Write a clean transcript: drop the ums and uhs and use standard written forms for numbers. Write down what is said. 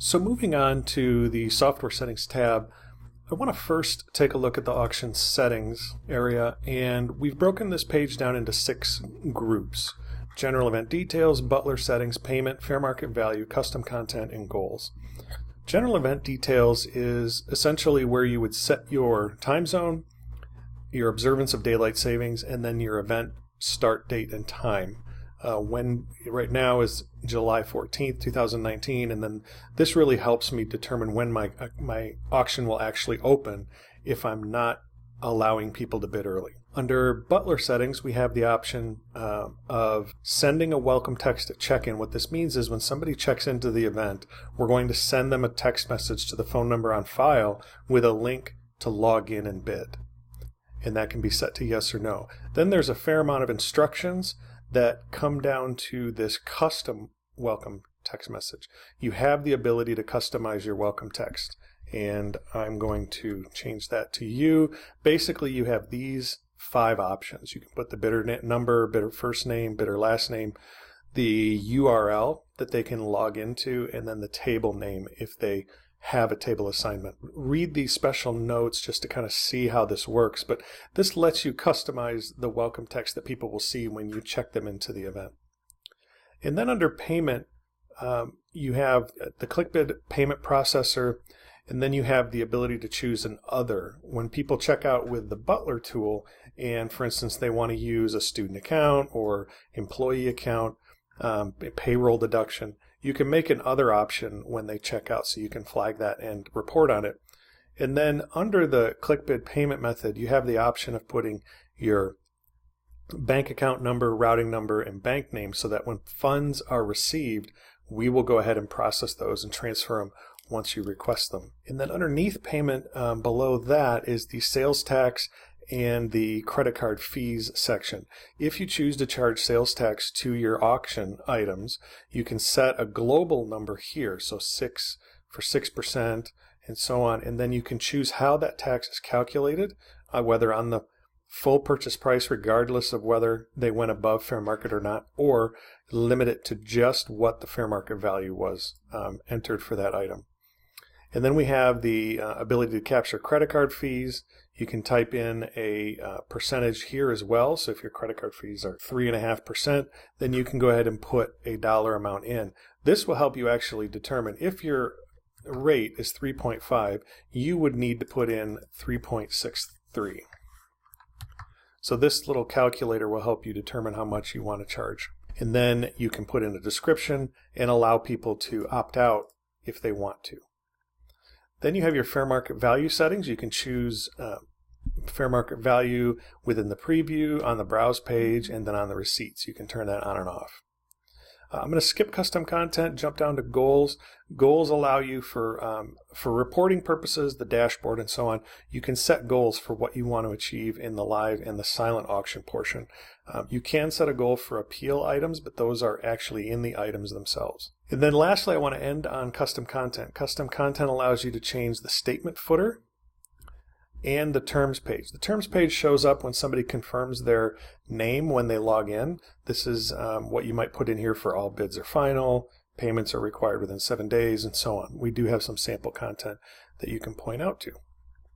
So moving on to the software settings tab, I want to first take a look at the auction settings area, and we've broken this page down into 6 groups: general event details, butler settings, payment, fair market value, custom content, and goals. General event details is essentially where you would set your time zone, your observance of daylight savings, and then your event start date and time. When right now is July 14th, 2019, and then this really helps me determine when my auction will actually open if I'm not allowing people to bid early. Under Butler settings, we have the option of sending a welcome text at check-in. What this means is when somebody checks into the event, we're going to send them a text message to the phone number on file with a link to log in and bid. And that can be set to yes or no. Then there's a fair amount of instructions that come down to this custom welcome text message. You have the ability to customize your welcome text, and I'm going to change that to you. Basically, you have these 5 options. You can put the bidder number, bidder first name, bidder last name, the URL that they can log into, and then the table name if they have a table assignment. Read these special notes just to kind of see how this works, but this lets you customize the welcome text that people will see when you check them into the event. And then under payment, you have the ClickBid payment processor, and then you have the ability to choose an other. When people check out with the Butler tool, and for instance they want to use a student account or employee account, payroll deduction, you can make an other option when they check out, so you can flag that and report on it. And then under the ClickBid payment method, you have the option of putting your bank account number, routing number, and bank name, so that when funds are received, we will go ahead and process those and transfer them once you request them. And then underneath payment, below that is the sales tax and the credit card fees section. If you choose to charge sales tax to your auction items, you can set a global number here, so 6 for 6% and so on, and then you can choose how that tax is calculated, whether on the full purchase price regardless of whether they went above fair market or not, or limit it to just what the fair market value was entered for that item. And then we have the ability to capture credit card fees. You can type in a percentage here as well. So if your credit card fees are 3.5%, then you can go ahead and put a dollar amount in. This will help you actually determine if your rate is 3.5, you would need to put in 3.63. So this little calculator will help you determine how much you want to charge. And then you can put in a description and allow people to opt out if they want to. Then you have your fair market value settings. You can choose fair market value within the preview, on the browse page, and then on the receipts. You can turn that on and off. I'm going to skip custom content, jump down to goals. Goals allow you for reporting purposes, the dashboard and so on. You can set goals for what you want to achieve in the live and the silent auction portion. You can set a goal for appeal items, but those are actually in the items themselves. And then lastly, I want to end on custom content. Custom content allows you to change the statement footer and the terms page. The terms page shows up when somebody confirms their name when they log in. This is what you might put in here for all bids are final, payments are required within 7 days, and so on. We do have some sample content that you can point out to.